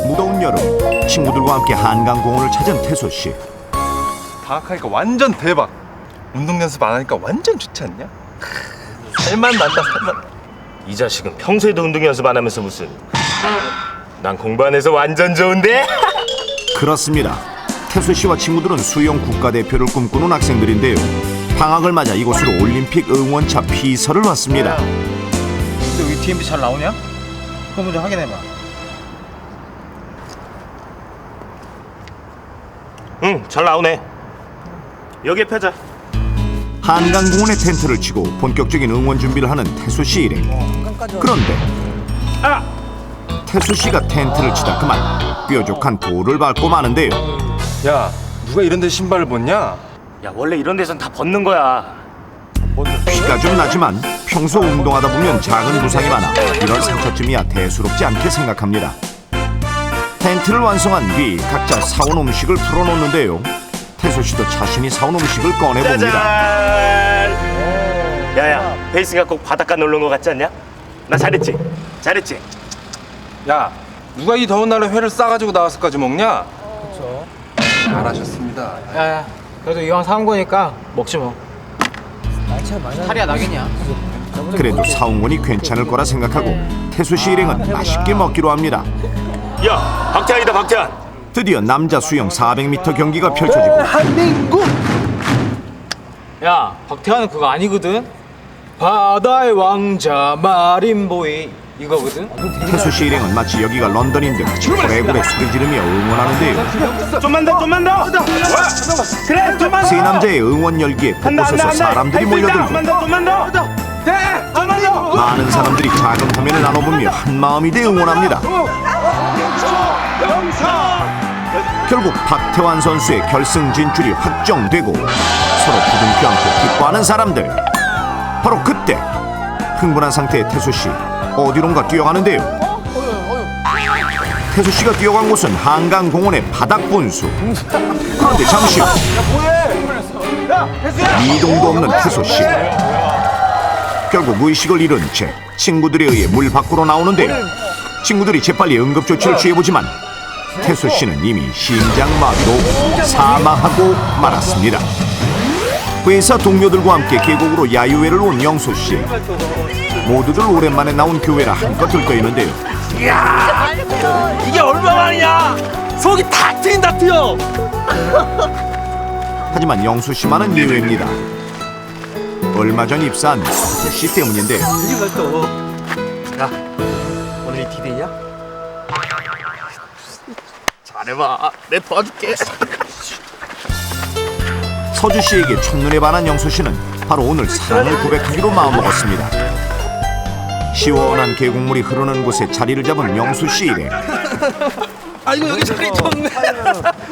무더운 여름 친구들과 함께 한강공원을 찾은 태소 씨. 방학하니까 완전 대박. 운동 연습 안 하니까 완전 좋지 않냐? 살만 난다 살만. 이 자식은 평소에도 운동 연습 안 하면서 무슨. 난 공부 안 해서 완전 좋은데? 그렇습니다. 태소 씨와 친구들은 수영 국가대표를 꿈꾸는 학생들인데요. 방학을 맞아 이곳으로 올림픽 응원차 피서를 왔습니다. 근데 여기 DMB 잘 나오냐? 그거 먼저 확인해봐. 응, 잘 나오네. 여기에 펴자. 한강공원에 텐트를 치고 본격적인 응원 준비를 하는 태소 씨 일행. 그런데 태소 씨가 텐트를 치다 그만 뾰족한 돌을 밟고 마는데요. 야, 누가 이런 데 신발을 벗냐? 야, 원래 이런 데선 다 벗는 거야. 피가 좀 나지만 평소 운동하다 보면 작은 부상이 많아 이런 상처쯤이야 대수롭지 않게 생각합니다. 텐트를 완성한 뒤 각자 사온 음식을 풀어놓는데요. 태소 씨도 자신이 사온 음식을 꺼내봅니다. 짜잔! 야야, 베이스가 꼭 바닷가 놀러 온 거 같지 않냐? 나 잘했지? 잘했지? 야, 누가 이 더운 날에 회를 싸가지고 나와서까지 먹냐? 그렇죠. 잘하셨습니다. 야야, 그래도 이왕 사온 거니까 먹지 뭐. 탈이야 나겠냐? 그래도 사온 거니 괜찮을 거라 생각하고 태소 씨 일행은 맛있게 먹기로 합니다. 야, 박태환이다 박태환. 드디어 남자 수영 400m 경기가 펼쳐지고 야, 박태환은 그거 아니거든. 바다의 왕자 마린보이 이거거든. 태소 씨 일행은 마치 여기가 런던인 듯 고래고래 소리 지르며 응원하는데요. 좀만 더, 좀만 더. 그래, 좀만 더. 세 남자의 응원 열기에 곳곳에서 사람들이 몰려들고 좀만 더, 좀만 더. 네, 좀만 더. 많은 사람들이 작은 화면을 나눠보며 한마음이 돼 응원합니다. 결국 박태환 선수의 결승 진출이 확정되고 서로 부둥켜 안고 기뻐하는 사람들. 바로 그때 흥분한 상태의 태소 씨 어디론가 뛰어가는데요. 태소 씨가 뛰어간 곳은 한강공원의 바닥 분수. 그런데 잠시 후 미동도 없는 태소 씨. 결국 의식을 잃은 채 친구들에 의해 물 밖으로 나오는데요. 친구들이 재빨리 응급조치를 취해보지만 태소 씨는 이미 심장마비로 사망하고 말았습니다. 회사 동료들과 함께 계곡으로 야유회를 온 영소 씨. 모두들 오랜만에 나온 교회라 한껏 들떠있는데요. 이게 얼마만이야? 속이 다 트인다 트여. 하지만 영수 씨만은 예외입니다. 얼마 전 입사한 태소 씨 때문인데요. 야, 오늘 이 디데이야? 잘해봐. 내 도와줄게. 서주 씨에게 첫눈에 반한 영수 씨는 바로 오늘 사랑을 고백하기로 마음먹었습니다. 시원한 계곡물이 흐르는 곳에 자리를 잡은 영수 씨 일행. 아이고 여기 자리 좋네.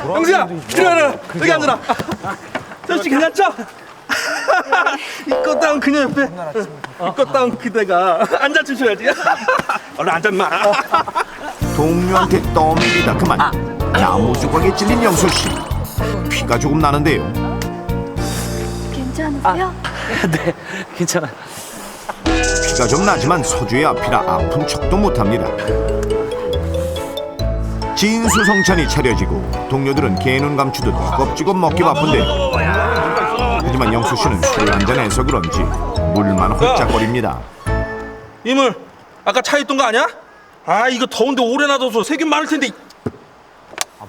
영수야, 들어라. 여기 앉아라. 저씨 괜찮죠? 이껏 다운 그녀 옆에 이껏 다운 그대가 앉아주셔야지. 얼른 앉아 마. 동료한테 떠밀리다 그만 나무 조각에 찔린 영수 씨. 피가 조금 나는데요. 괜찮으세요? 네, 괜찮아. 피가 좀 나지만 서주의 앞이라 아픈 척도 못합니다. 진수성찬이 차려지고 동료들은 개눈 감추듯 허겁지겁 먹기 바쁜데 하지만 영수 씨는 술 한잔해서 그런지 물만 홀짝거립니다. 이물 아까 차 있던 거 아니야? 아 이거 더운데 오래 놔둬서 세균 많을 텐데.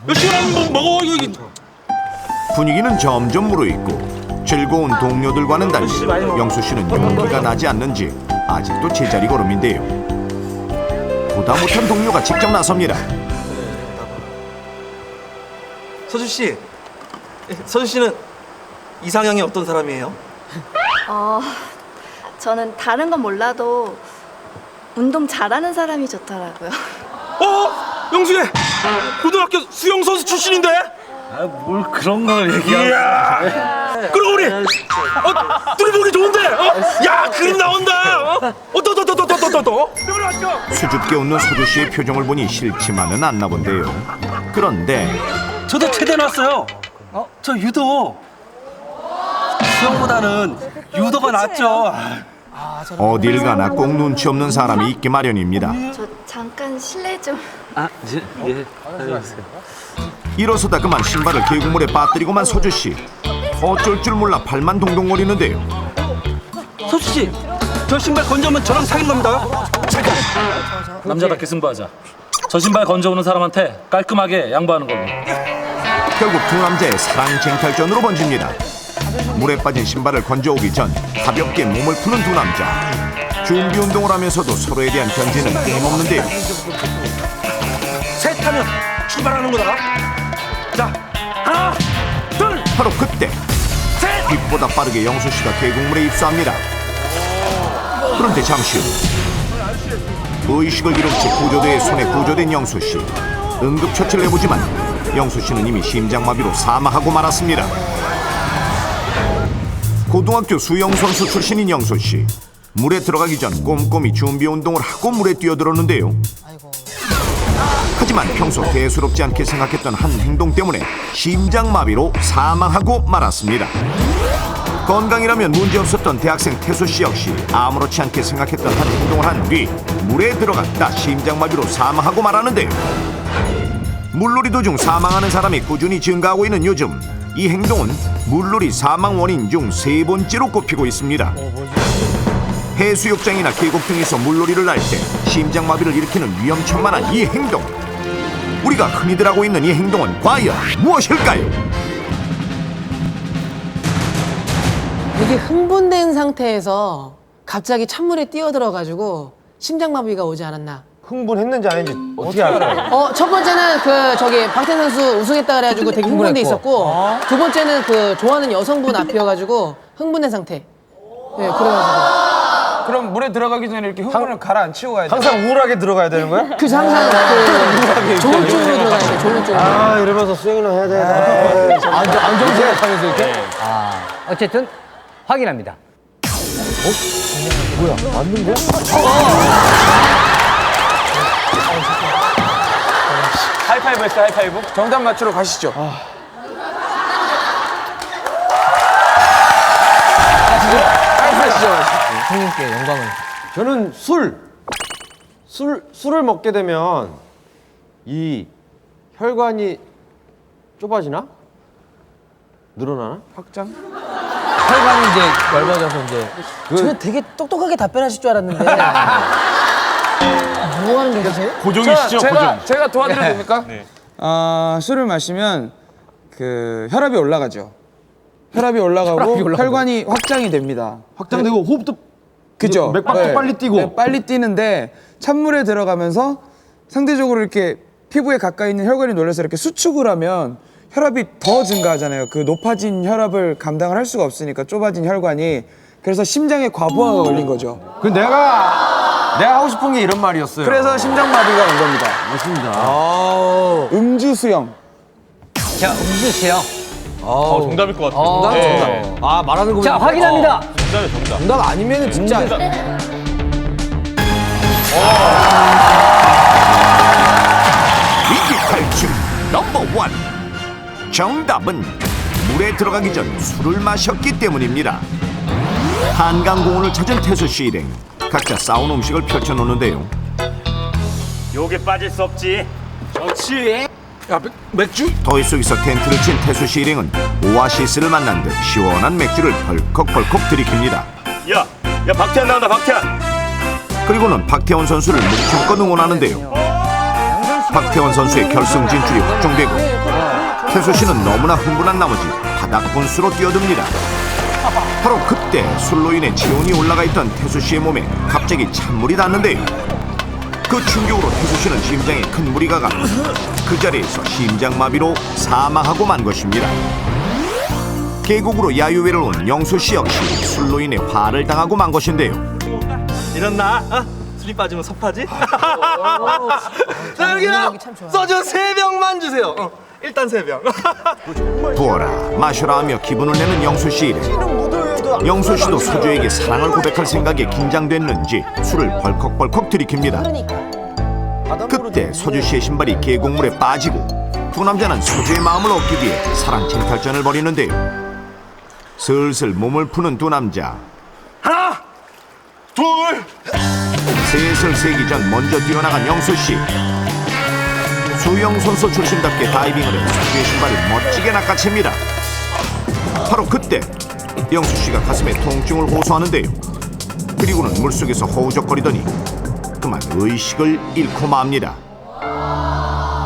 몇 시간 먹어 이거. 분위기는 점점 무르익고 즐거운 동료들과는 달리 영수 씨는 용기가 나지 않는지 아직도 제자리 걸음인데요. 보다 못한 동료가 직접 나섭니다. 서주 씨, 서주 씨는 이상형이 어떤 사람이에요? 저는 다른 건 몰라도 운동 잘하는 사람이 좋더라고요. 영수야, 고등학교 수영 선수 출신인데? 뭘 그런 걸 얘기해? 그럼 우리 둘이 보기 좋은데? 야 그림 나온다. 더. 수줍게 웃는 서주 씨의 표정을 보니 싫지만은 않나 본데요. 그런데 저도 체대 나왔어요. 저 유도. 수영보다는 유도가 낫죠. 어딜 가나 꼭 눈치 없는 사람이 있기 마련입니다. 저 잠깐 실례 좀. 아, 예. 일어서다 그만 신발을 계곡물에 빠뜨리고만 서주씨. 어쩔 줄 몰라 발만 동동거리는데요. 서주 씨, 저 신발 건져오면 저랑 사귄 겁니다. 남자답게 승부하자. 저 신발 건져오는 사람한테 깔끔하게 양보하는 걸로. 결국 두 남자의 사랑 쟁탈전으로 번집니다. 물에 빠진 신발을 건져오기 전 가볍게 몸을 푸는 두 남자. 준비 운동을 하면서도 서로에 대한 견제는 끊임없는데요. 셋 하면 출발하는 거다. 자, 하나, 둘, 바로 그때 셋. 빛보다 빠르게 영수 씨가 계곡물에 입수합니다. 그런데 잠시 후 의식을 잃은 채 구조대의 손에 구조된 영수 씨. 응급처치를 해보지만 영수 씨는 이미 심장마비로 사망하고 말았습니다. 고등학교 수영선수 출신인 영수 씨. 물에 들어가기 전 꼼꼼히 준비 운동을 하고 물에 뛰어들었는데요. 하지만 평소 대수롭지 않게 생각했던 한 행동 때문에 심장마비로 사망하고 말았습니다. 건강이라면 문제없었던 대학생 태수 씨 역시 아무렇지 않게 생각했던 한 행동을 한 뒤 물에 들어갔다 심장마비로 사망하고 말았는데요. 물놀이 도중 사망하는 사람이 꾸준히 증가하고 있는 요즘, 이 행동은 물놀이 사망 원인 중 3번째로 꼽히고 있습니다. 해수욕장이나 계곡 등에서 물놀이를 할 때 심장마비를 일으키는 위험천만한 이 행동. 우리가 흔히들 하고 있는 이 행동은 과연 무엇일까요? 되게 흥분된 상태에서 갑자기 찬물에 뛰어들어가지고 심장마비가 오지 않았나. 흥분했는지 아닌지 어떻게 알아요? 첫 번째는 박태환 선수 우승했다 그래가지고 되게 흥분돼 있었고, 두 번째는 좋아하는 여성분 앞이어가지고 흥분된 상태. 네, 그래가지고. 그럼 물에 들어가기 전에 이렇게 흥분을 가라앉히고 가야 돼. 항상 우울하게 들어가야 되는 거야? 그래서 항상 좋은 쪽으로 들어가야 돼, 좋은 쪽으로. 아, 이러면서 수영이나 해야 돼. 안정 생각하면서 이렇게. 어쨌든 확인합니다. 하이파이브 했어, 하이파이브? 정답 맞추러 가시죠. 하시죠. 형님께 영광을. 저는 술을 먹게 되면 이 혈관이 좁아지나? 늘어나나? 확장? 혈관이 이제 넓어져서 이제. 저는 되게 똑똑하게 답변하실 줄 알았는데. 뭐 하는 거세요? 고정이시죠, 고정. 제가 도와드려도 됩니까? 네. 술을 마시면 혈압이 올라가죠. 혈압이 올라가고 혈관이 확장이 됩니다. 확장되고 호흡도 그죠? 맥박도 빨리 뛰고. 네, 빨리 뛰는데 찬물에 들어가면서 상대적으로 이렇게 피부에 가까이 있는 혈관이 놀라서 이렇게 수축을 하면 혈압이 더 증가하잖아요. 그 높아진 혈압을 감당을 할 수가 없으니까, 좁아진 혈관이. 그래서 심장에 과부하가 걸린 거죠. 그 내가 하고 싶은 게 이런 말이었어요. 그래서 심장마비가 온 겁니다. 맞습니다. 음주 수영. 자, 음주 수영. 정답일 것 같아요. 정답. 아, 말하는 거 자, 확인합니다. 정답이야, 정답. 정답 아니면은 진짜 위기 탈출 넘버 원. 정답은 물에 들어가기 전 술을 마셨기 때문입니다. 한강공원을 찾은 태수 씨 일행. 각자 싸운 음식을 펼쳐놓는데요. 요게 빠질 수 없지. 그렇지. 야, 맥주? 더위 속에서 텐트를 친 태수 씨 일행은 오아시스를 만난 듯 시원한 맥주를 벌컥벌컥 들이킵니다. 야, 박태환 나온다, 박태환. 그리고는 박태원 선수를 묵혀껏 응원하는데요. 박태원 선수의 결승 진출이 확정되고 태수 씨는 너무나 흥분한 나머지 바닥 분수로 뛰어듭니다. 바로 그때 술로 인해 체온이 올라가 있던 태수 씨의 몸에 갑자기 찬물이 닿는데요. 그 충격으로 태수 씨는 심장에 큰 무리가 가 그 자리에서 심장마비로 사망하고 만 것입니다. 계곡으로 야유회를 온 영수 씨 역시 술로 인해 화를 당하고 만 것인데요. 일어나. 술이 빠지면 섭하지? 자, 여기요. 소주 3병만 주세요. 일단 3병. 부어라 마셔라 하며 기분을 내는 영수 씨 일행. 영수 씨도 소주에게 사랑을 고백할 생각에 긴장됐는지 술을 벌컥벌컥 들이킵니다. 그때 소주 씨의 신발이 계곡물에 빠지고 두 남자는 소주의 마음을 얻기 위해 사랑 쟁탈전을 벌이는데요. 슬슬 몸을 푸는 두 남자. 하나, 둘, 슬슬 세기 전 먼저 뛰어나간 영수 씨. 수영 선수 출신답게 다이빙을 해 선수의 신발이 멋지게 낚아챕니다. 바로 그때 영수 씨가 가슴에 통증을 호소하는데요. 그리고는 물속에서 허우적거리더니 그만 의식을 잃고 맙니다.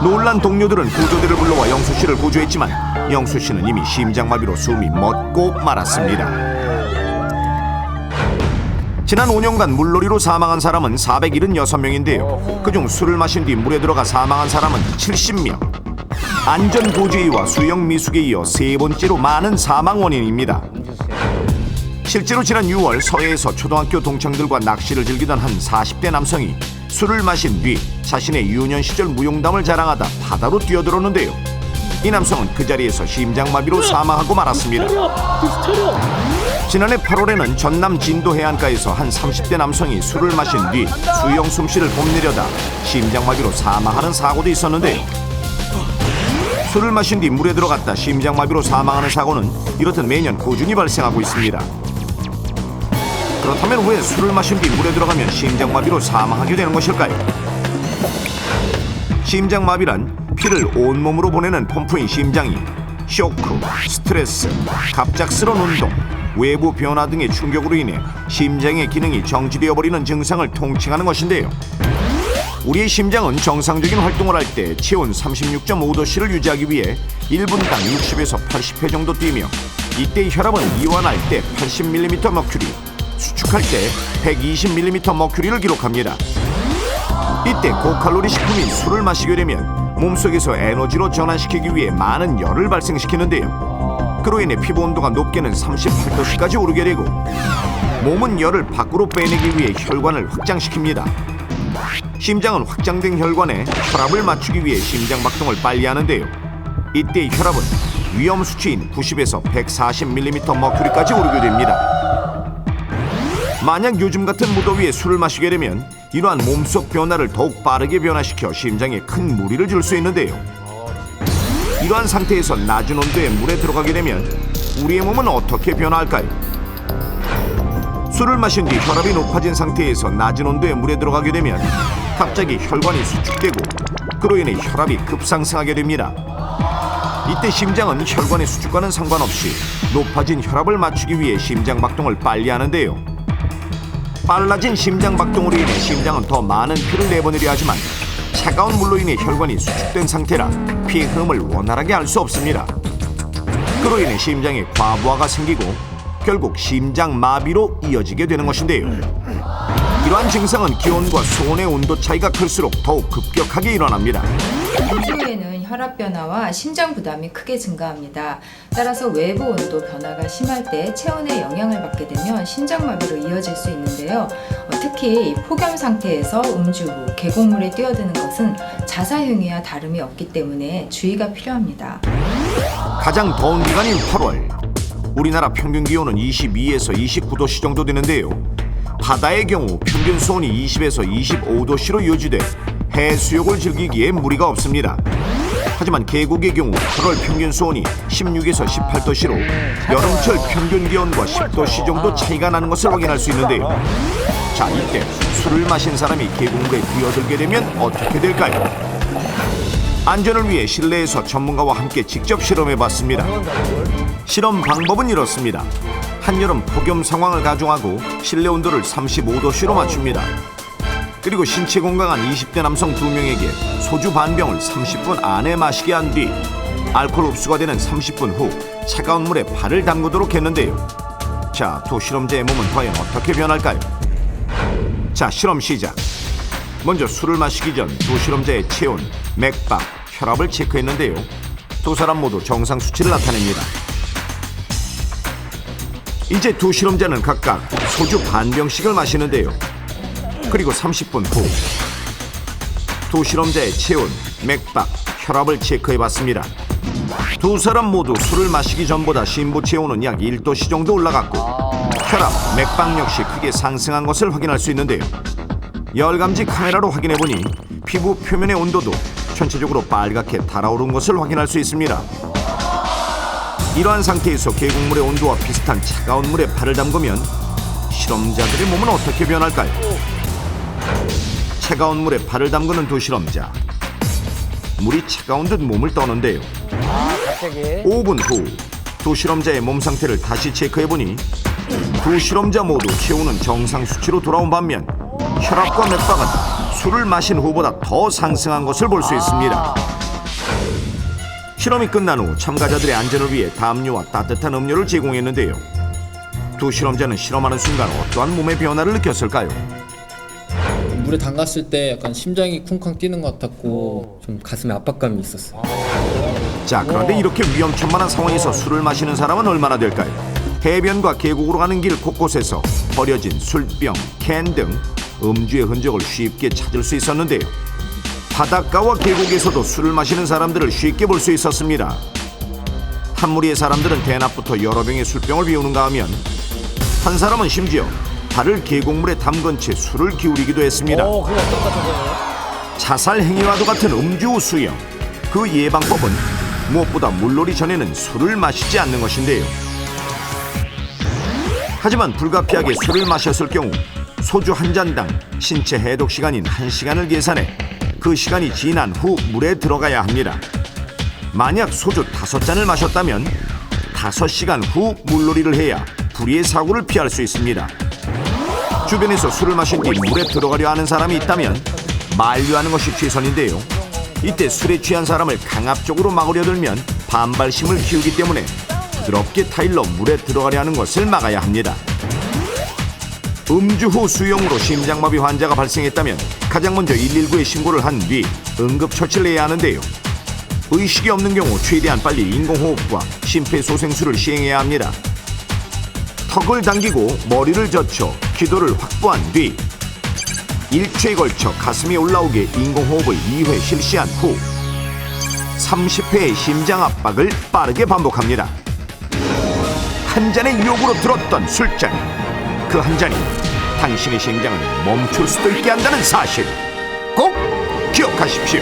놀란 동료들은 구조대를 불러와 영수 씨를 구조했지만 영수 씨는 이미 심장마비로 숨이 멎고 말았습니다. 지난 5년간 물놀이로 사망한 사람은 476명인데요. 그중 술을 마신 뒤 물에 들어가 사망한 사람은 70명. 안전보조위와 수영미숙에 이어 세 번째로 많은 사망 원인입니다. 실제로 지난 6월 서해에서 초등학교 동창들과 낚시를 즐기던 한 40대 남성이 술을 마신 뒤 자신의 유년 시절 무용담을 자랑하다 바다로 뛰어들었는데요. 이 남성은 그 자리에서 심장마비로 사망하고 말았습니다. 지난해 8월에는 전남 진도 해안가에서 한 30대 남성이 술을 마신 뒤 수영 솜씨를 뽐내려다 심장마비로 사망하는 사고도 있었는데요. 술을 마신 뒤 물에 들어갔다 심장마비로 사망하는 사고는 이렇듯 매년 꾸준히 발생하고 있습니다. 그렇다면 왜 술을 마신 뒤 물에 들어가면 심장마비로 사망하게 되는 것일까요? 심장마비란 피를 온몸으로 보내는 펌프인 심장이 쇼크, 스트레스, 갑작스러운 운동, 외부 변화 등의 충격으로 인해 심장의 기능이 정지되어 버리는 증상을 통칭하는 것인데요. 우리의 심장은 정상적인 활동을 할 때 체온 36.5도씨를 유지하기 위해 1분당 60에서 80회 정도 뛰며 이때 혈압은 이완할 때 80mm 머큐리, 수축할 때 120mm 머큐리를 기록합니다. 이때 고칼로리 식품인 술을 마시게 되면 몸속에서 에너지로 전환시키기 위해 많은 열을 발생시키는데요. 그로 인해 피부 온도가 높게는 38도씨까지 오르게 되고 몸은 열을 밖으로 빼내기 위해 혈관을 확장시킵니다. 심장은 확장된 혈관에 혈압을 맞추기 위해 심장 박동을 빨리 하는데요. 이때 혈압은 위험 수치인 90에서 140mm 머큐리까지 오르게 됩니다. 만약 요즘 같은 무더위에 술을 마시게 되면 이러한 몸속 변화를 더욱 빠르게 변화시켜 심장에 큰 무리를 줄 수 있는데요. 이러한 상태에서 낮은 온도의 물에 들어가게 되면 우리의 몸은 어떻게 변화할까요? 술을 마신 뒤 혈압이 높아진 상태에서 낮은 온도의 물에 들어가게 되면 갑자기 혈관이 수축되고 그로 인해 혈압이 급상승하게 됩니다. 이때 심장은 혈관의 수축과는 상관없이 높아진 혈압을 맞추기 위해 심장 박동을 빨리 하는데요. 빨라진 심장 박동으로 인해 심장은 더 많은 피를 내보내려 하지만 차가운 물로 인해 혈관이 수축된 상태라 피의 흐름을 원활하게 할 수 없습니다. 그로 인해 심장에 과부하가 생기고 결국 심장마비로 이어지게 되는 것인데요. 이러한 증상은 기온과 수온의 온도 차이가 클수록 더욱 급격하게 일어납니다. 이후에는 혈압 변화와 심장 부담이 크게 증가합니다. 따라서 외부 온도 변화가 심할 때 체온에 영향을 받게 되면 심장마비로 이어질 수 있는데요. 특히 폭염 상태에서 음주 후 계곡물에 뛰어드는 것은 자살행위와 다름이 없기 때문에 주의가 필요합니다. 가장 더운 기간인 8월. 우리나라 평균 기온은 22에서 29도씨 정도 되는데요. 바다의 경우 평균 수온이 20에서 25도씨로 유지돼 해수욕을 즐기기에 무리가 없습니다. 하지만 계곡의 경우 8월 평균 수온이 16에서 18도씨로 여름철 평균 기온과 10도씨 정도 차이가 나는 것을 확인할 수 있는데요. 자, 이때 술을 마신 사람이 계곡물에 뛰어들게 되면 어떻게 될까요? 안전을 위해 실내에서 전문가와 함께 직접 실험해봤습니다. 실험 방법은 이렇습니다. 한여름 폭염 상황을 가정하고 실내 온도를 35도씨로 맞춥니다. 그리고 신체 건강한 20대 남성 2명에게 소주 반병을 30분 안에 마시게 한 뒤 알코올 흡수가 되는 30분 후 차가운 물에 발을 담그도록 했는데요. 자, 두 실험자의 몸은 과연 어떻게 변할까요? 자, 실험 시작. 먼저 술을 마시기 전 두 실험자의 체온, 맥박, 혈압을 체크했는데요. 두 사람 모두 정상 수치를 나타냅니다. 이제 두 실험자는 각각 소주 반병씩을 마시는데요. 그리고 30분 후 두 실험자의 체온, 맥박, 혈압을 체크해봤습니다. 두 사람 모두 술을 마시기 전보다 심부 체온은 약 1도씨 정도 올라갔고 혈압, 맥박 역시 크게 상승한 것을 확인할 수 있는데요. 열감지 카메라로 확인해보니 피부 표면의 온도도 전체적으로 빨갛게 달아오른 것을 확인할 수 있습니다. 이러한 상태에서 계곡물의 온도와 비슷한 차가운 물에 발을 담그면 실험자들의 몸은 어떻게 변할까요? 차가운 물에 발을 담그는 두 실험자. 물이 차가운 듯 몸을 떠는데요. 5분 후 두 실험자의 몸 상태를 다시 체크해보니 두 실험자 모두 체온은 정상 수치로 돌아온 반면 혈압과 맥박은 술을 마신 후보다 더 상승한 것을 볼 수 있습니다. 실험이 끝난 후 참가자들의 안전을 위해 담요와 따뜻한 음료를 제공했는데요. 두 실험자는 실험하는 순간 어떠한 몸의 변화를 느꼈을까요? 물에 담갔을 때 약간 심장이 쿵쾅 뛰는 것 같았고 좀 가슴에 압박감이 있었어요. 자, 그런데 이렇게 위험천만한 상황에서 술을 마시는 사람은 얼마나 될까요? 해변과 계곡으로 가는 길 곳곳에서 버려진 술병, 캔 등 음주의 흔적을 쉽게 찾을 수 있었는데요. 바닷가와 계곡에서도 술을 마시는 사람들을 쉽게 볼 수 있었습니다. 한 무리의 사람들은 대낮부터 여러 병의 술병을 비우는가 하면 한 사람은 심지어 발을 계곡물에 담근 채 술을 기울이기도 했습니다. 자살 행위와도 같은 음주 후 수영. 그 예방법은 무엇보다 물놀이 전에는 술을 마시지 않는 것인데요. 하지만 불가피하게 술을 마셨을 경우 소주 한 잔당 신체 해독 시간인 1시간을 계산해 그 시간이 지난 후 물에 들어가야 합니다. 만약 소주 5잔을 마셨다면 5시간 후 물놀이를 해야 불의의 사고를 피할 수 있습니다. 주변에서 술을 마신 뒤 물에 들어가려 하는 사람이 있다면 만류하는 것이 최선인데요. 이때 술에 취한 사람을 강압적으로 막으려 들면 반발심을 키우기 때문에 부드럽게 타일러 물에 들어가려 하는 것을 막아야 합니다. 음주 후 수용으로 심장마비 환자가 발생했다면 가장 먼저 119에 신고를 한 뒤 응급처치를 해야 하는데요. 의식이 없는 경우 최대한 빨리 인공호흡과 심폐소생술을 시행해야 합니다. 턱을 당기고 머리를 젖혀 기도를 확보한 뒤 1초에 걸쳐 가슴이 올라오게 인공호흡을 2회 실시한 후 30회의 심장 압박을 빠르게 반복합니다. 한 잔의 유혹으로 들었던 술잔, 그 한 잔이 당신의 심장을 멈출 수도 있게 한다는 사실 꼭 기억하십시오.